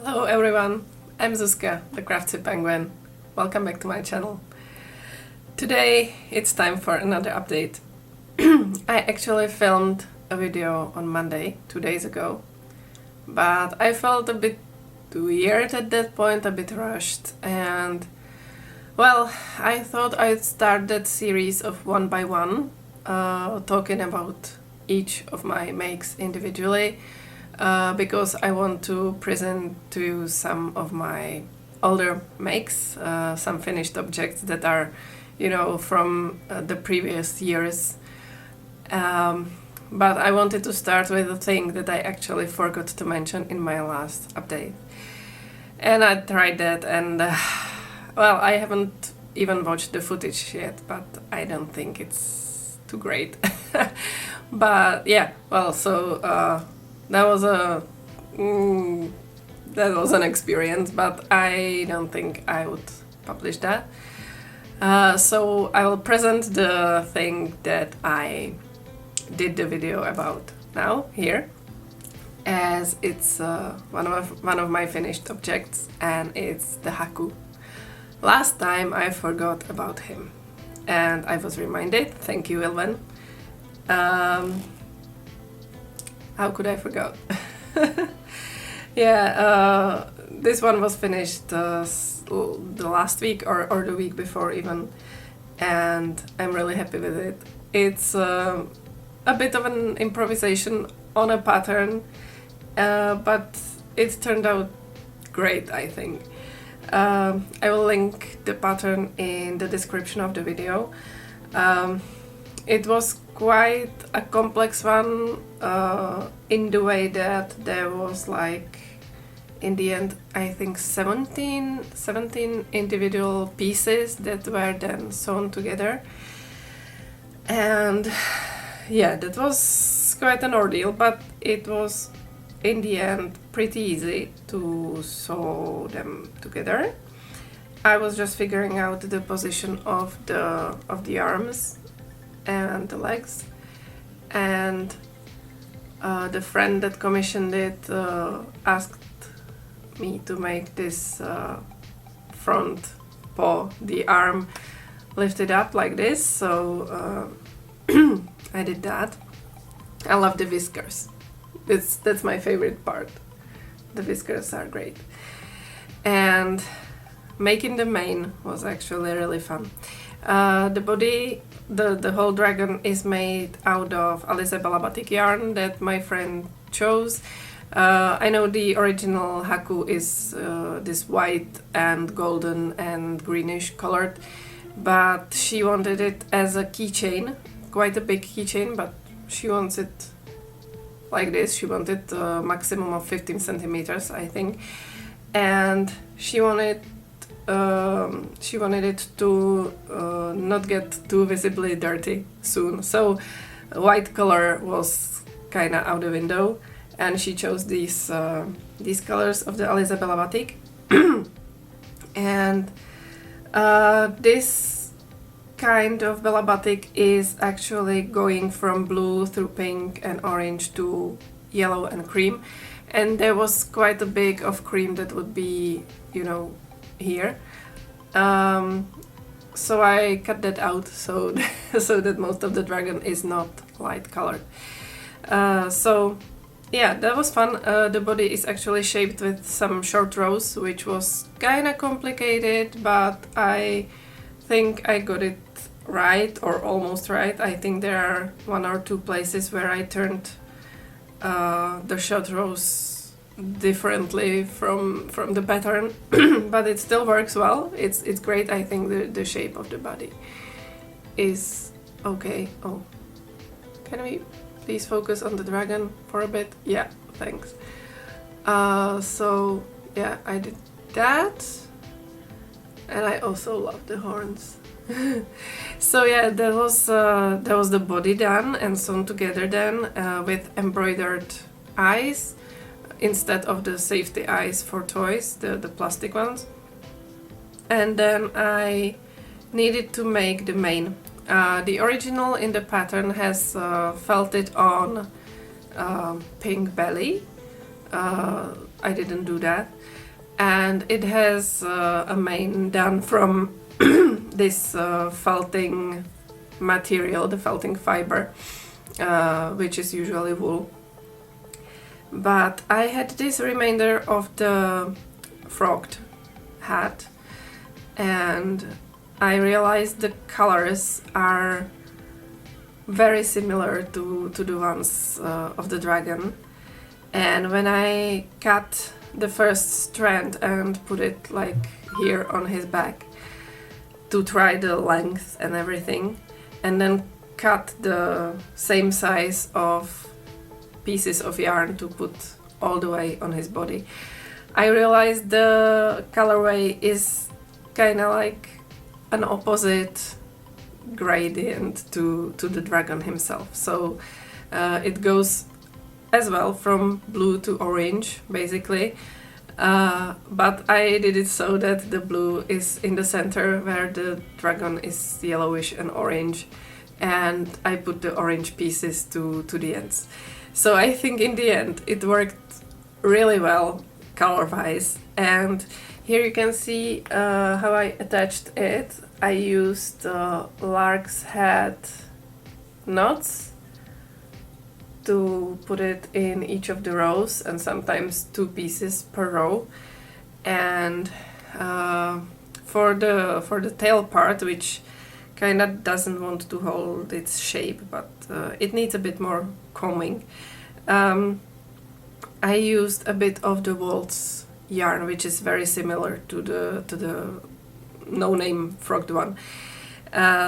Hello everyone, I'm Zuzka, the Crafty Penguin. Welcome back to my channel. Today it's time for another update. I actually filmed a video on Monday, 2 days ago, but I felt a bit weird at that point, a bit rushed, and well, I thought I'd start that series of one by one, talking about each of my makes individually. Because I want to present to you some of my older makes, some finished objects that are, from the previous years. But I wanted to start with a thing that I actually forgot to mention in my last update. And I tried that and, well, I haven't even watched the footage yet, but I don't think it's too great. But yeah, well, so that was an experience, but I don't think I would publish that. So I will present the thing that I did the video about now here, as it's one of my finished objects, and it's the Haku. Last time I forgot about him, and I was reminded. Thank you, Ilven. How could I forget? Yeah, this one was finished the last week or the week before even, and I'm really happy with it. It's a bit of an improvisation on a pattern, but it turned out great, I think. I will link the pattern in the description of the video. It was quite a complex one, in the way that there was, like, in the end, I think 17 individual pieces that were then sewn together. And yeah, that was quite an ordeal, but it was in the end pretty easy to sew them together. I was just figuring out the position of the arms and the legs, and the friend that commissioned it asked me to make this front paw, the arm, lifted up like this, so I did that. I love the whiskers. That's my favorite part. The whiskers are great. And making the mane was actually really fun. The body, the whole dragon is made out of Alizabela batik yarn that my friend chose. I know the original Haku is this white and golden and greenish colored, but she wanted it as a keychain, quite a big keychain, but she wants it like this. She wanted a maximum of 15 centimeters, I think, and she wanted it to not get too visibly dirty soon. So white color was kind of out the window, and she chose these colors of the Alizabela batik. And this kind of Bella batik is actually going from blue through pink and orange to yellow and cream, and there was quite a bit of cream that would be, here. So I cut that out so that most of the dragon is not light colored. So yeah, that was fun. The body is actually shaped with some short rows, which was kinda complicated, but I think I got it right, or almost right. I think there are 1 or 2 places where I turned the short rows differently from the pattern, but it still works well. It's great. I think the shape of the body is okay. Oh, can we please focus on the dragon for a bit? Yeah, thanks. So yeah, I did that, and I also love the horns. So yeah, that was the body done and sewn together then, with embroidered eyes instead of the safety eyes for toys, the plastic ones. And then I needed to make the mane. The original in the pattern has felted on pink belly, I didn't do that. And it has a mane done from this felting material, the felting fiber, which is usually wool. But I had this remainder of the froged hat, and I realized the colors are very similar to the ones of the dragon. And when I cut the first strand and put it like here on his back to try the length and everything, and then cut the same size of pieces of yarn to put all the way on his body, I realized the colorway is kind of like an opposite gradient to the dragon himself. So it goes as well from blue to orange basically, but I did it so that the blue is in the center where the dragon is yellowish and orange, and I put the orange pieces to the ends. So I think in the end it worked really well color-wise. And here you can see how I attached it. I used lark's head knots to put it in each of the rows, and sometimes 2 pieces per row. And for the tail part, which kind of doesn't want to hold its shape, but it needs a bit more combing, I used a bit of the waltz yarn, which is very similar to the no-name frogged one.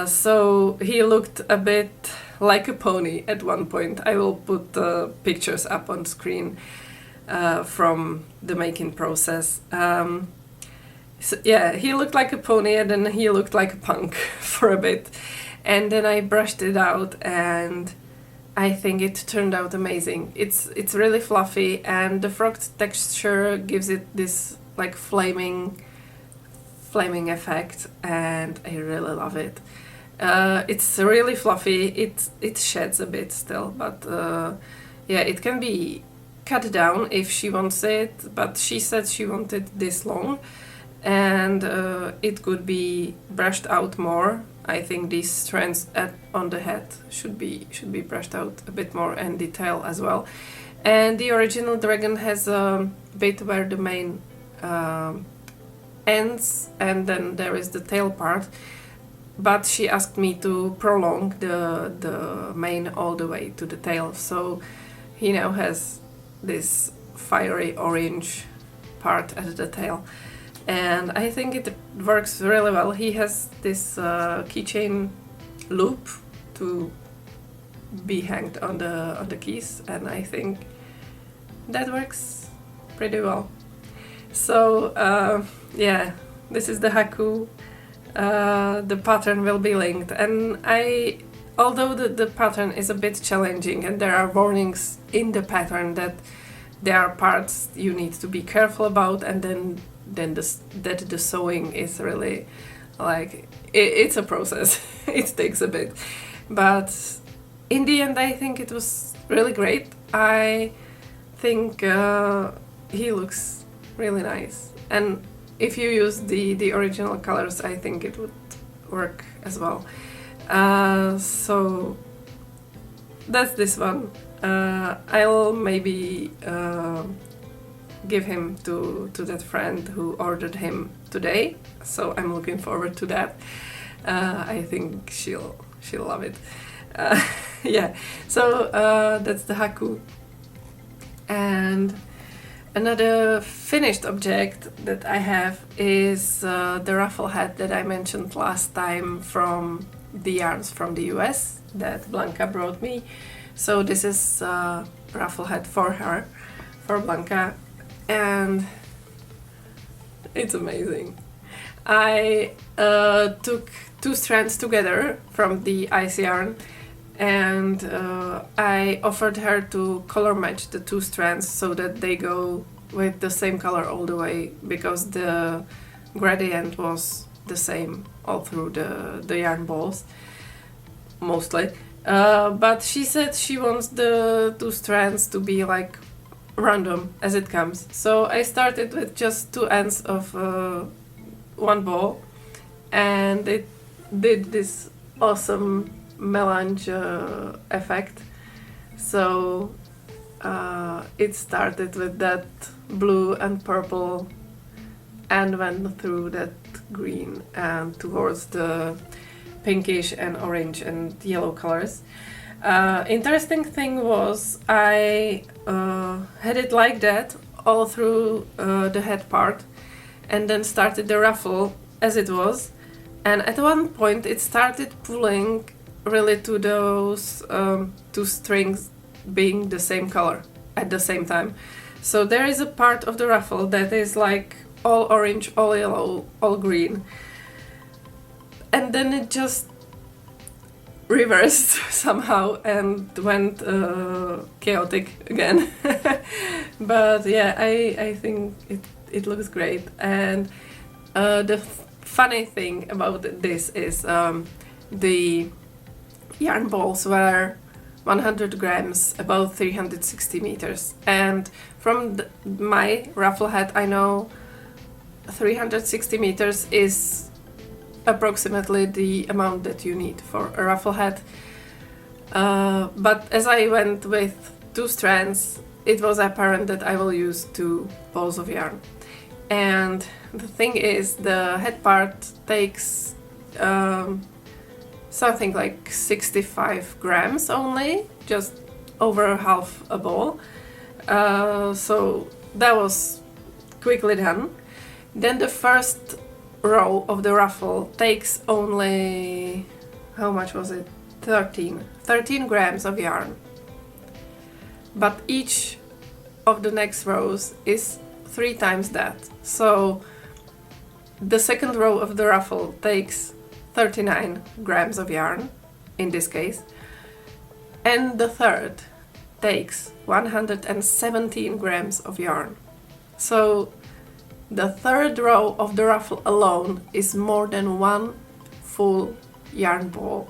So he looked a bit like a pony at one point. I will put the pictures up on screen from the making process. So yeah, he looked like a pony, and then he looked like a punk for a bit. And then I brushed it out, and I think it turned out amazing. It's really fluffy, and the frogged texture gives it this like flaming effect, and I really love it. It's really fluffy. It sheds a bit still, but yeah, it can be cut down if she wants it. But she said she wanted this long, and it could be brushed out more. I think these strands on the head should be brushed out a bit more, and the tail as well. And the original dragon has a bit where the mane ends, and then there is the tail part. But she asked me to prolong the mane all the way to the tail, so he now has this fiery orange part at the tail. And I think it works really well. He has this keychain loop to be hanged on the keys, and I think that works pretty well. So yeah, this is the Haku. The pattern will be linked, and although the pattern is a bit challenging and there are warnings in the pattern that there are parts you need to be careful about, and then the sewing is really like it's a process. It takes a bit, but in the end I think it was really great. I think he looks really nice, and if you use the original colors, I think it would work as well. So that's this one. I'll maybe give him to that friend who ordered him today, so I'm looking forward to that. I think she'll love it. Yeah, so that's the Haku. And another finished object that I have is the ruffle hat that I mentioned last time from the yarns from the US that Blanca brought me. So this is a ruffle hat for her, for Blanca, and it's amazing. I took 2 strands together from the ice yarn, and I offered her to color match the 2 strands so that they go with the same color all the way, because the gradient was the same all through the yarn balls, mostly. But she said she wants the 2 strands to be like random as it comes. So I started with just two ends of one ball, and it did this awesome melange effect. So it started with that blue and purple and went through that green and towards the pinkish and orange and yellow colors. Interesting thing was I had it like that all through the head part, and then started the ruffle as it was, and at one point it started pulling really to those two strings being the same color at the same time. So there is a part of the ruffle that is like all orange, all yellow, all green, and then it just reversed somehow and went chaotic again. But yeah, I think it looks great. And the funny thing about this is the yarn balls were 100 grams, about 360 meters. And from my ruffle hat, I know 360 meters is approximately the amount that you need for a ruffle hat. But as I went with two strands, it was apparent that I will use two balls of yarn. And the thing is, the head part takes something like 65 grams only, just over half a ball. So that was quickly done. Then the first row of the ruffle takes only, how much was it? 13 grams of yarn. But each of the next rows is 3 times that. So the second row of the ruffle takes 39 grams of yarn in this case, and the third takes 117 grams of yarn. So the third row of the ruffle alone is more than one full yarn ball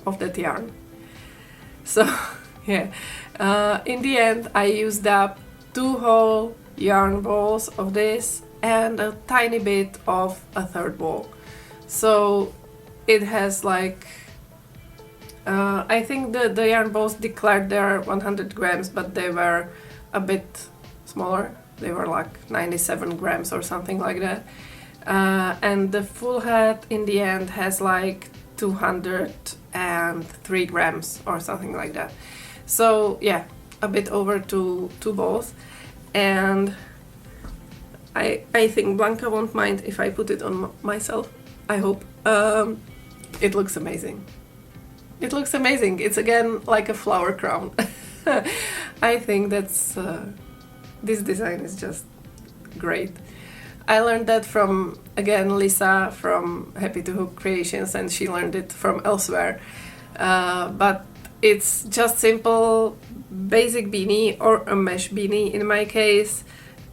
of that yarn. So yeah, in the end I used up 2 whole yarn balls of this and a tiny bit of a third ball. So it has like, I think the yarn balls declared they're 100 grams, but they were a bit smaller. They were like 97 grams or something like that. And the full hat in the end has like 203 grams or something like that. So yeah, a bit over two balls. And I think Blanca won't mind if I put it on myself. I hope. It looks amazing. It looks amazing. It's again like a flower crown. I think that's this design is just great. I learned that from, again, Lisa from Happy to Hook Creations, and she learned it from elsewhere. But it's just simple basic beanie, or a mesh beanie in my case,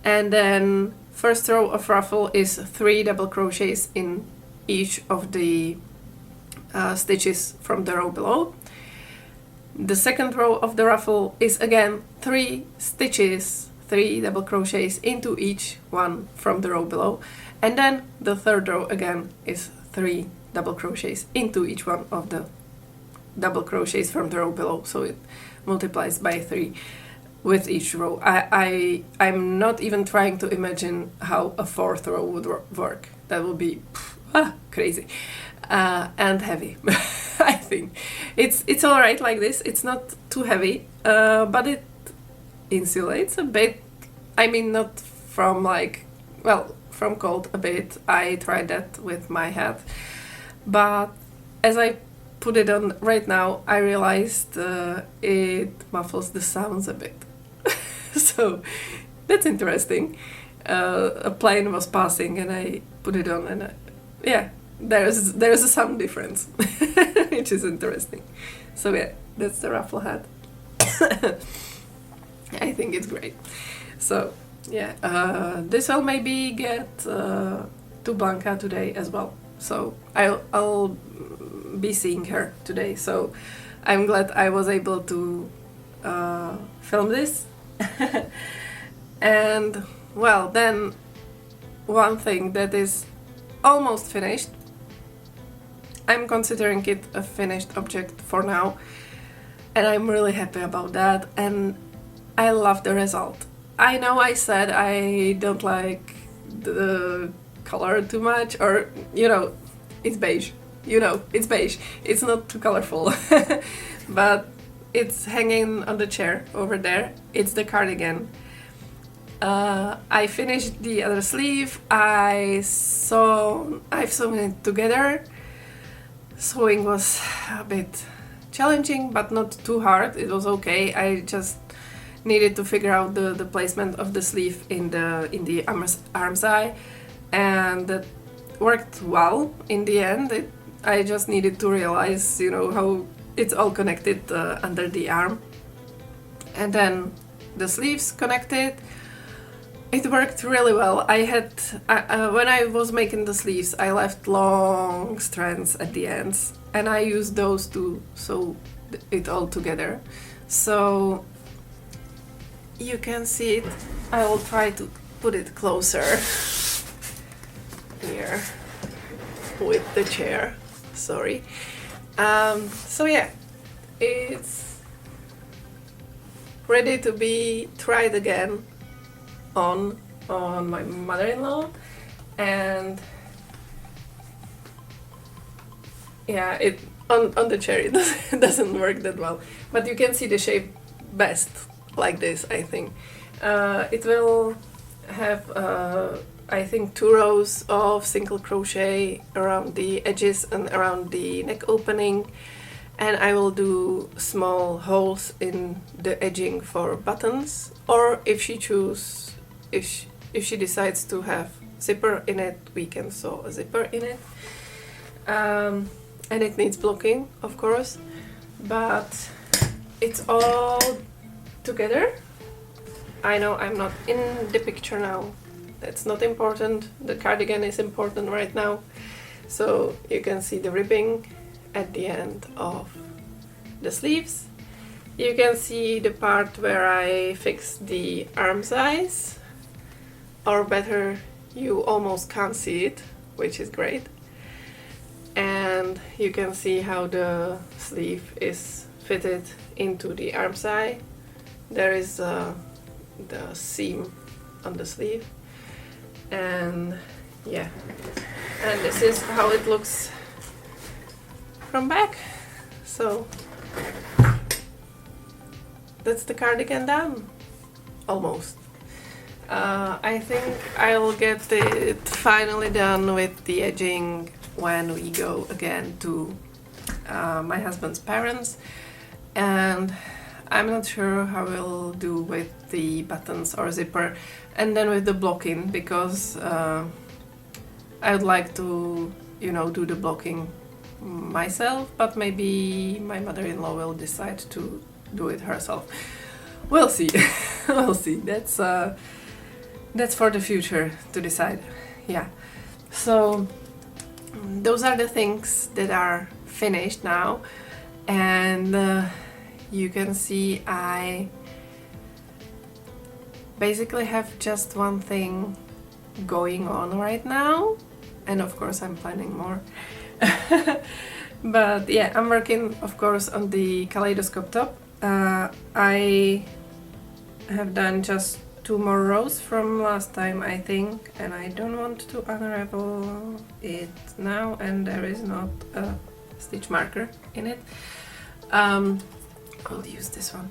and then first row of ruffle is 3 double crochets in each of the stitches from the row below. The second row of the ruffle is again 3 stitches, 3 double crochets into each one from the row below, and then the third row again is 3 double crochets into each one of the double crochets from the row below, so it multiplies by 3 with each row. I'm not even trying to imagine how a fourth row would work. That would be crazy and heavy. I think it's all right like this. It's not too heavy, but it insulates a bit. I mean, not from like, well, from cold a bit. I tried that with my hat, but as I put it on right now, I realized it muffles the sounds a bit. So that's interesting. A plane was passing and I put it on, and yeah, there's a sound difference, which is interesting. So yeah, that's the ruffle hat. I think it's great. So yeah, this will maybe get to Blanca today as well. So I'll be seeing her today. So I'm glad I was able to film this And well, then one thing that is almost finished, I'm considering it a finished object for now, and I'm really happy about that, and I love the result. I know I said I don't like the color too much, or it's beige. It's beige. It's not too colorful. But it's hanging on the chair over there. It's the cardigan. I finished the other sleeve. I've sewn it together. Sewing was a bit challenging, but not too hard. It was okay. I just needed to figure out the placement of the sleeve in the arm's eye, and that worked well in the end. I just needed to realize, how it's all connected under the arm, and then the sleeves connected. It worked really well. I had when I was making the sleeves, I left long strands at the ends, and I used those to sew it all together. So you can see it. I will try to put it closer here with the chair. Sorry. So yeah, it's ready to be tried again on my mother-in-law, and yeah, it on the chair it doesn't work that well, but you can see the shape best like this, I think. It will have I think 2 rows of single crochet around the edges and around the neck opening, and I will do small holes in the edging for buttons, or if she decides to have zipper in it, we can sew a zipper in it. And it needs blocking, of course, but it's all together. I know I'm not in the picture now. That's not important. The cardigan is important right now. So you can see the ribbing at the end of the sleeves. You can see the part where I fixed the arm size, or better, you almost can't see it, which is great. And you can see how the sleeve is fitted into the arm side. There is the seam on the sleeve, and yeah, and this is how it looks from back. So that's the cardigan done, almost. I think I'll get it finally done with the edging when we go again to my husband's parents, and I'm not sure how we'll do with the buttons or zipper, and then with the blocking, because I would like to, do the blocking myself, but maybe my mother-in-law will decide to do it herself. We'll see. We'll see. That's for the future to decide. Yeah. So those are the things that are finished now, and you can see I basically have just one thing going on right now, and of course I'm planning more. But yeah, I'm working of course on the kaleidoscope top. I have done just 2 more rows from last time, I think, and I don't want to unravel it now, and there is not a stitch marker in it. I'll use this one,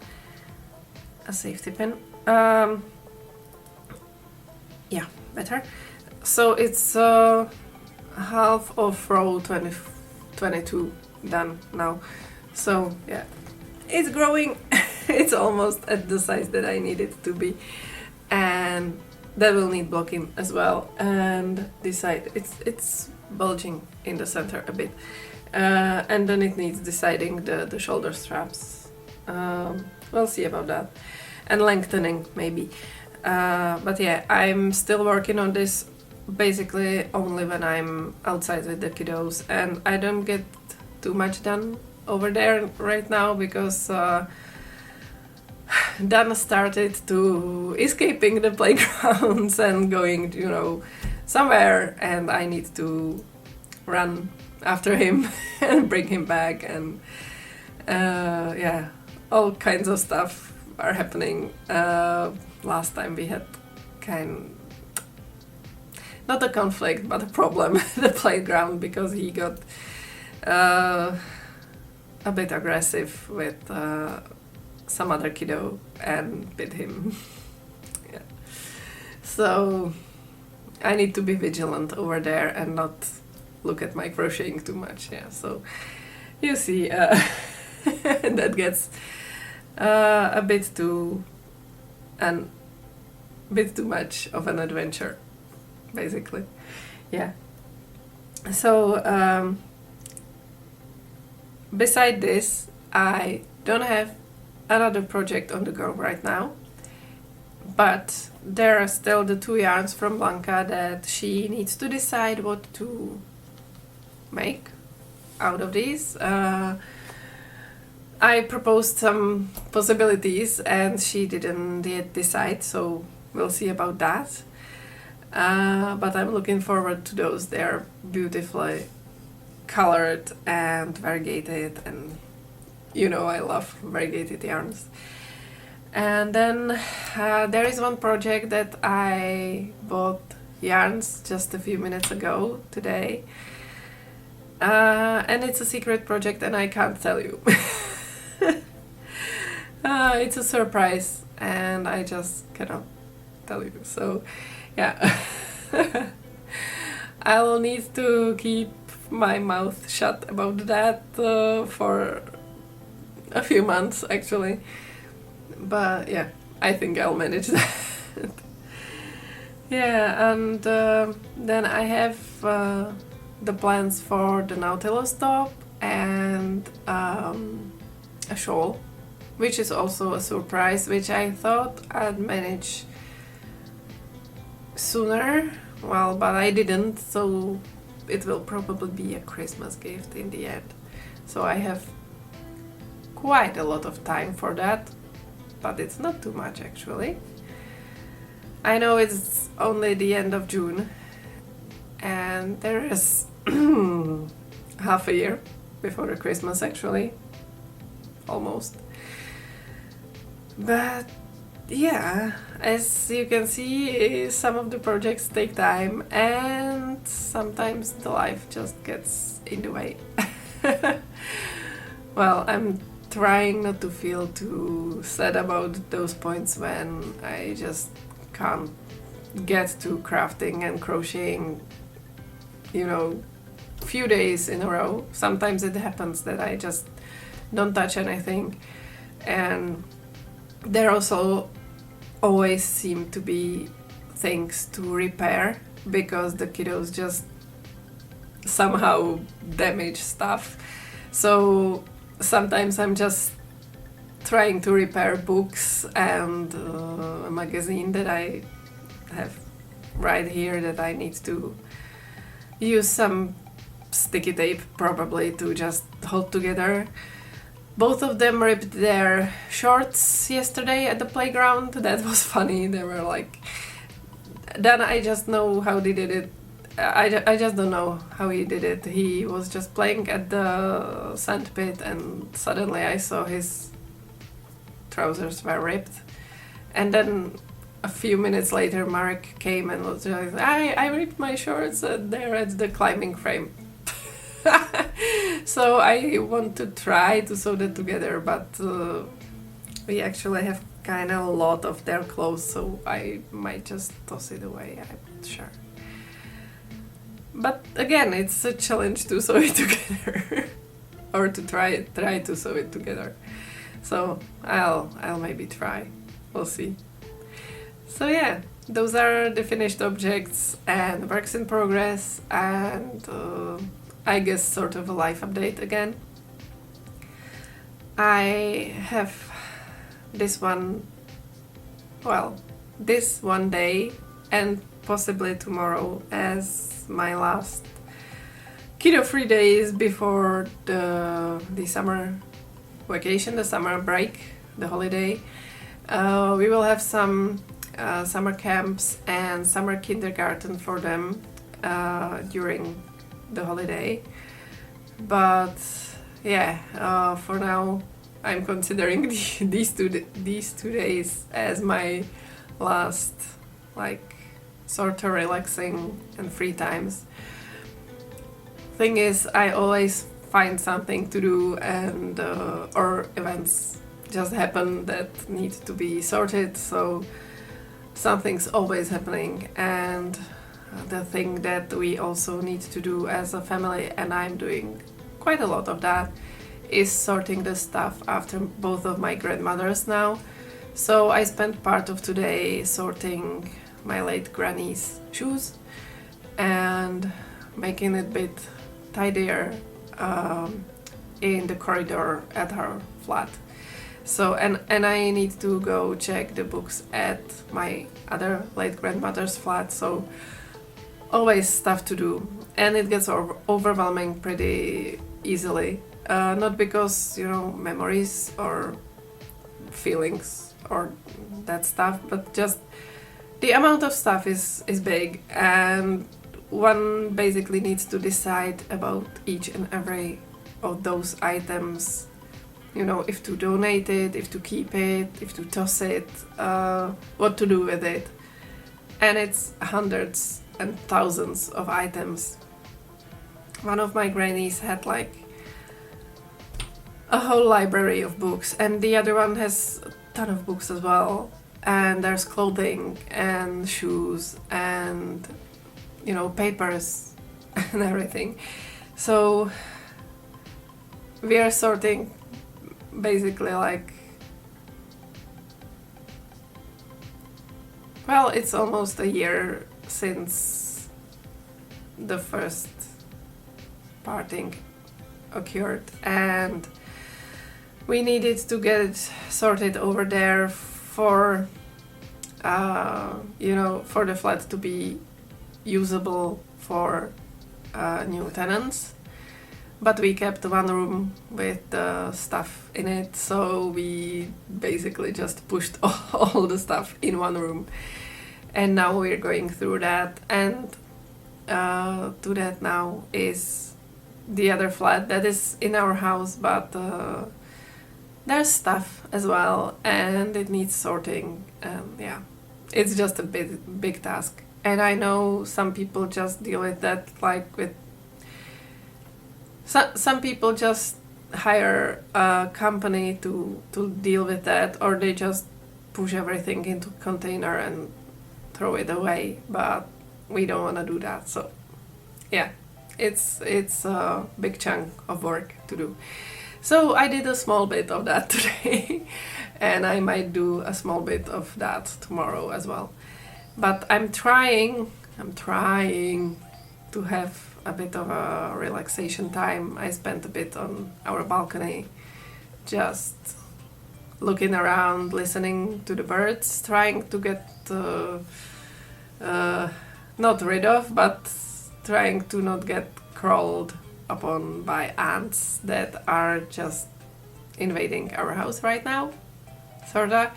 a safety pin. Yeah, better. So it's half of row 22 done now. So yeah, it's growing. It's almost at the size that I need it to be, and that will need blocking as well. And this side, it's bulging in the center a bit, and then it needs deciding the shoulder straps. We'll see about that, and lengthening maybe. But yeah, I'm still working on this basically only when I'm outside with the kiddos, and I don't get too much done over there right now because Dana started to escaping the playgrounds and going, you know, somewhere, and I need to run after him and bring him back, and yeah, all kinds of stuff are happening. Last time we had not a conflict, but a problem at the playground because he got a bit aggressive with some other kiddo and bit him. Yeah. So I need to be vigilant over there and not look at my crocheting too much. Yeah, so you see, that gets a bit too much of an adventure, basically. Yeah. So beside this, I don't have another project on the go right now, but there are still the 2 yarns from Blanca that she needs to decide what to make out of these. I proposed some possibilities and she didn't yet decide, so we'll see about that. But I'm looking forward to those. They're beautifully colored and variegated, and you know I love variegated yarns. And then there is one project that I bought yarns just a few minutes ago today, and it's a secret project and I can't tell you. It's a surprise and I just cannot tell you, so yeah. I'll need to keep my mouth shut about that for a few months actually, but yeah, I think I'll manage that. Yeah, and then I have the plans for the Nautilus top and a shawl, which is also a surprise, which I thought I'd manage sooner, well, but I didn't, so it will probably be a Christmas gift in the end. So I have quite a lot of time for that, but it's not too much actually. I know it's only the end of June and there is half a year before the Christmas actually, almost. But yeah, as you can see, some of the projects take time and sometimes the life just gets in the way. Well, I'm trying not to feel too sad about those points when I just can't get to crafting and crocheting, you know, few days in a row. Sometimes it happens that I just don't touch anything, and there also always seem to be things to repair because the kiddos just somehow damage stuff. So sometimes I'm just trying to repair books and a magazine that I have right here that I need to use some sticky tape probably to just hold together. Both of them ripped their shorts yesterday at the playground. That was funny. They were like, then I just know how they did it. I just don't know how he did it. He was just playing at the sand pit and suddenly I saw his trousers were ripped. And then a few minutes later Mark came and was like, I ripped my shorts there at the climbing frame. So I want to try to sew that together, but we actually have kind of a lot of their clothes, so I might just toss it away, I'm not sure. But again, it's a challenge to sew it together or to try to sew it together. So I'll maybe try, we'll see. So yeah, those are the finished objects and works in progress, and I guess sort of a life update again. I have this one day and possibly tomorrow as my last kiddo-free days before the summer vacation, the summer break, the holiday. We will have some summer camps and summer kindergarten for them during the holiday. But yeah, for now I'm considering these two days as my last, like, sort of relaxing and free times. Thing is, I always find something to do, and or events just happen that need to be sorted, so something's always happening. And the thing that we also need to do as a family, and I'm doing quite a lot of that, is sorting the stuff after both of my grandmothers now. So I spent part of today sorting my late granny's shoes and making it a bit tidier in the corridor at her flat. So and I need to go check the books at my other late grandmother's flat, so always stuff to do, and it gets overwhelming pretty easily. Not because, you know, memories or feelings or that stuff, but just the amount of stuff is big, and one basically needs to decide about each and every of those items. You know, if to donate it, if to keep it, if to toss it, what to do with it. And it's hundreds and thousands of items. One of my grannies had like a whole library of books, and the other one has a ton of books as well. And there's clothing and shoes and, you know, papers and everything. So we are sorting basically like, well, it's almost a year since the first parting occurred, and we needed to get it sorted over there for you know, for the flat to be usable for new tenants. But we kept one room with the stuff in it, so we basically just pushed all the stuff in one room. And now we're going through that, and to that now is the other flat that is in our house, but there's stuff as well, and it needs sorting, and yeah, it's just a big task. And I know some people just deal with that, like with some people just hire a company to deal with that, or they just push everything into a container and throw it away, but we don't want to do that. So yeah, it's a big chunk of work to do. So I did a small bit of that today and I might do a small bit of that tomorrow as well. But I'm trying to have a bit of a relaxation time. I spent a bit on our balcony, just looking around, listening to the birds, trying to get not rid of, but trying to not get crawled upon by ants that are just invading our house right now, sorta.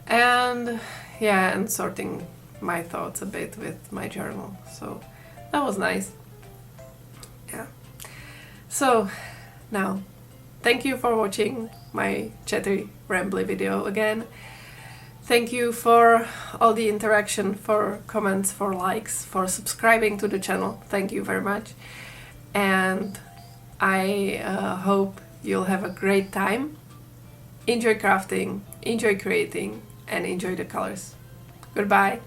And yeah, and sorting my thoughts a bit with my journal, so that was nice. Yeah. So now, thank you for watching my chatty rambly video again. Thank you for all the interaction, for comments, for likes, for subscribing to the channel. Thank you very much. And I hope you'll have a great time. Enjoy crafting, enjoy creating, and enjoy the colors. Goodbye.